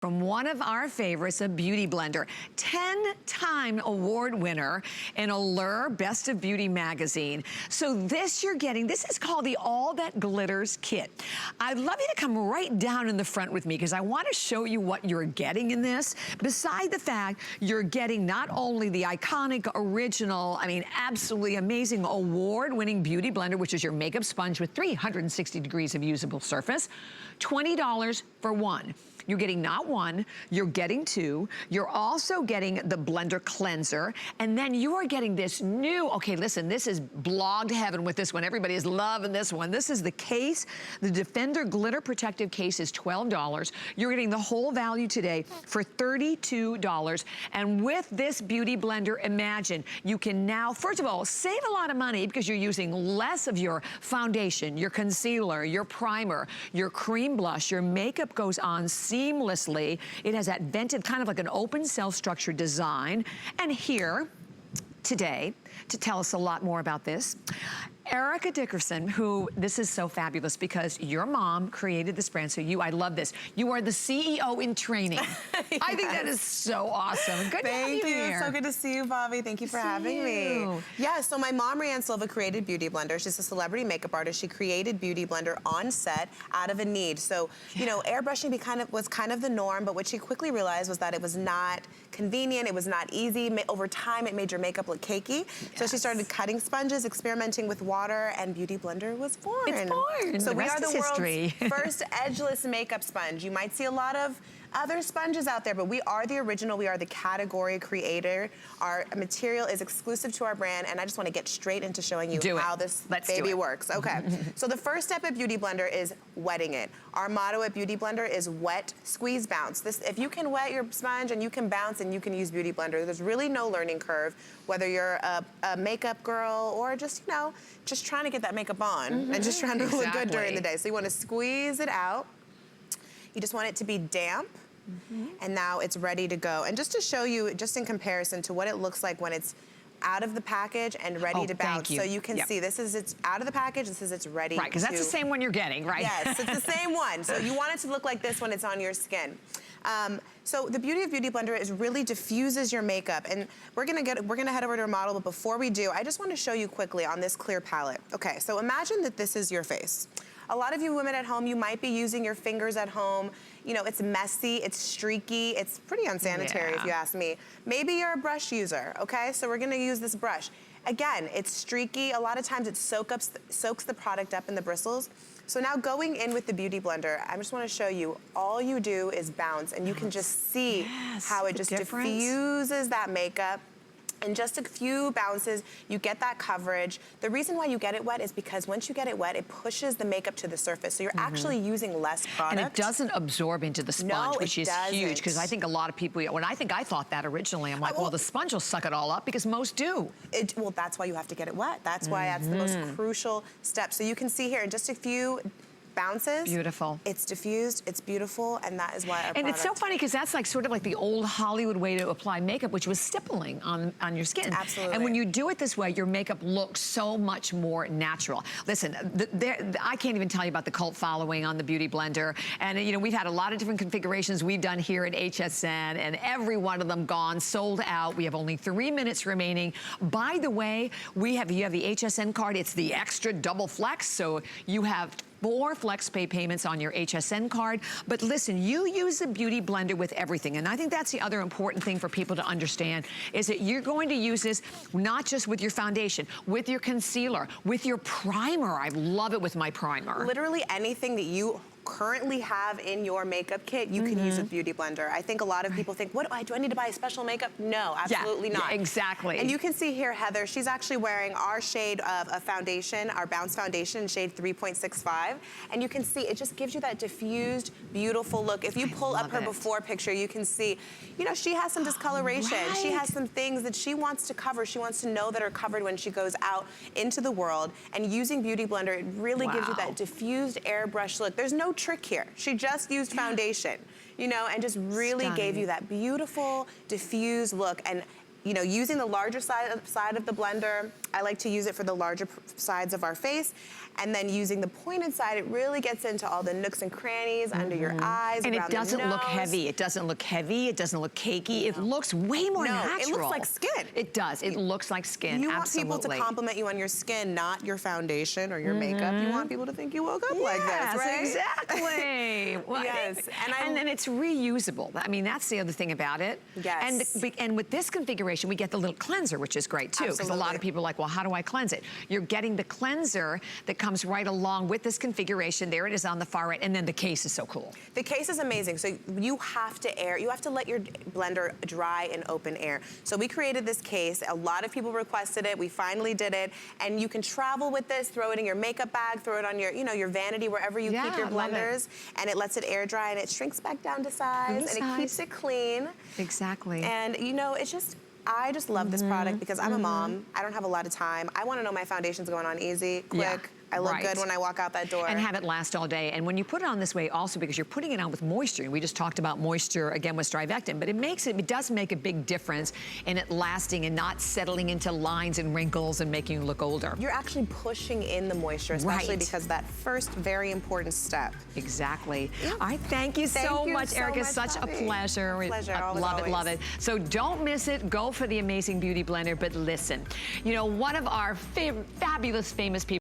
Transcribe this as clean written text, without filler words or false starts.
From one of our favorites, a beauty blender. 10-time award winner in Allure Best of Beauty magazine. So this you're getting, this is called the All That Glitters Kit. I'd love you to come right down in the front with me because I want to show you what you're getting in this. Beside the fact you're getting not only the iconic, original, I mean, absolutely amazing award-winning beauty blender, which is your makeup sponge with 360 degrees of usable surface, $20 for one. You're getting not one, you're getting two. You're also getting the blender cleanser, and then you are getting this new, okay, listen, this is blogged heaven with this one. Everybody is loving this one. This is the case. The Defender Glitter Protective Case is $12. You're getting the whole value today for $32. And with this beauty blender, imagine you can now, first of all, save a lot of money because you're using less of your foundation, your concealer, your primer, your cream blush, your makeup goes on seamlessly. It has that vented, kind of like an open cell structure design. And here today, to tell us a lot more about this, Erica Dickerson, who, this is so fabulous because your mom created this brand, so I love this. You are the CEO in training. Yes. I think that is so awesome. Good to have you here. So good to see you, Bobby. Thank you for having me. Yeah, so my mom, Rianne Silva, created Beauty Blender. She's a celebrity makeup artist. She created Beauty Blender on set out of a need. So, you know, airbrushing was kind of the norm, but what she quickly realized was that it was not convenient, it was not easy. Over time, it made your makeup look cakey. Yes. So she started cutting sponges, experimenting with water, and Beauty Blender was born. It's born. So we are the world's first edgeless makeup sponge. You might see a lot of other sponges out there, but we are the original. We are the category creator. Our material is exclusive to our brand, and I just want to get straight into showing you how this baby works. Okay, so the first step at Beauty Blender is wetting it. Our motto at Beauty Blender is wet, squeeze, bounce. If you can wet your sponge and you can bounce and you can use Beauty Blender, there's really no learning curve, whether you're a makeup girl or just, you know, just trying to get that makeup on and just trying to look good during the day. So you want to squeeze it out. You just want it to be damp. And now it's ready to go. And just to show you, just in comparison to what it looks like when it's out of the package and ready to bounce. So you can see this is it's out of the package, this is it's ready to... Right, because that's the same one you're getting, right? Yes, it's the same one. So you want it to look like this when it's on your skin. So the beauty of Beauty Blender is really diffuses your makeup, and we're gonna head over to our model, but before we do, I just want to show you quickly on this clear palette. Okay, so imagine that this is your face. A lot of you women at home, you might be using your fingers at home. You know, it's messy, it's streaky, it's pretty unsanitary if you ask me. Maybe you're a brush user, okay? So we're gonna use this brush. Again, it's streaky. A lot of times it soaks the product up in the bristles. So now going in with the Beauty Blender, I just wanna show you, all you do is bounce, and you can just see how it just diffuses that makeup. In just a few bounces, you get that coverage. The reason why you get it wet is because once you get it wet, it pushes the makeup to the surface. So you're actually using less product. And it doesn't absorb into the sponge, which is huge, because I think a lot of people, when I thought that originally, I'm like, well, the sponge will suck it all up, because most do. Well, that's why you have to get it wet. That's why that's the most crucial step. So you can see here in just a few bounces. Beautiful. It's diffused, it's beautiful, and that is why our And it's so funny because that's like sort of like the old Hollywood way to apply makeup, which was stippling on your skin. Absolutely. And when you do it this way, your makeup looks so much more natural. Listen, I can't even tell you about the cult following on the Beauty Blender. And you know, we've had a lot of different configurations we've done here at HSN, and every one of them gone, sold out. We have only 3 minutes remaining. By the way, you have the HSN card. It's the extra double flex, so you have 4 flex pay payments on your HSN card. But listen, you use the Beauty Blender with everything. And I think that's the other important thing for people to understand is that you're going to use this not just with your foundation, with your concealer, with your primer. I love it with my primer. Literally anything that you currently have in your makeup kit, you can use with Beauty Blender. I think a lot of people think, do I need to buy a special makeup? No, absolutely not. Yeah, exactly. And you can see here, Heather, she's actually wearing our shade of a foundation, our Bounce Foundation, shade 3.65. And you can see, it just gives you that diffused, beautiful look. If you pull up her before picture, you can see, you know, she has some discoloration. She has some things that she wants to cover. She wants to know that are covered when she goes out into the world. And using Beauty Blender, it really gives you that diffused airbrush look. There's no trick here. She just used foundation, you know, and just really gave you that beautiful, diffused look. And you know, using the larger side of the blender, I like to use it for the larger sides of our face. And then using the pointed side, it really gets into all the nooks and crannies under your eyes, and around it doesn't the nose. look heavy. It doesn't look heavy. It doesn't look cakey. It looks way more natural. It looks like skin. It does. It looks like skin. You Absolutely. want people to compliment you on your skin, not your foundation or your makeup. You want people to think you woke up like this, right? Exactly. Well, yes. And then it's reusable. I mean, that's the other thing about it. Yes. And with this configuration, we get the little cleanser, which is great too. Because a lot of people are like, well, how do I cleanse it? You're getting the cleanser that comes right along with this configuration. There it is on the far right. And then the case is so cool. The case is amazing. So you have to let your blender dry in open air. So we created this case. A lot of people requested it. We finally did it. And you can travel with this, throw it in your makeup bag, throw it on your, your vanity, wherever you keep your blenders. And it lets it air dry and it shrinks back down to size and it keeps it clean. Exactly. And it's just, I just love this product because I'm a mom. I don't have a lot of time. I want to know my foundation's going on easy, quick. Yeah. I look good when I walk out that door. And have it last all day. And when you put it on this way also, because you're putting it on with moisture, and we just talked about moisture again with Strivectin, but it does make a big difference in it lasting and not settling into lines and wrinkles and making you look older. You're actually pushing in the moisture, especially because that first very important step. Exactly. All right, thank you so much, Erica. Such a pleasure. Pleasure, love it. So don't miss it. Go for the amazing Beauty Blender. But listen, one of our fabulous famous people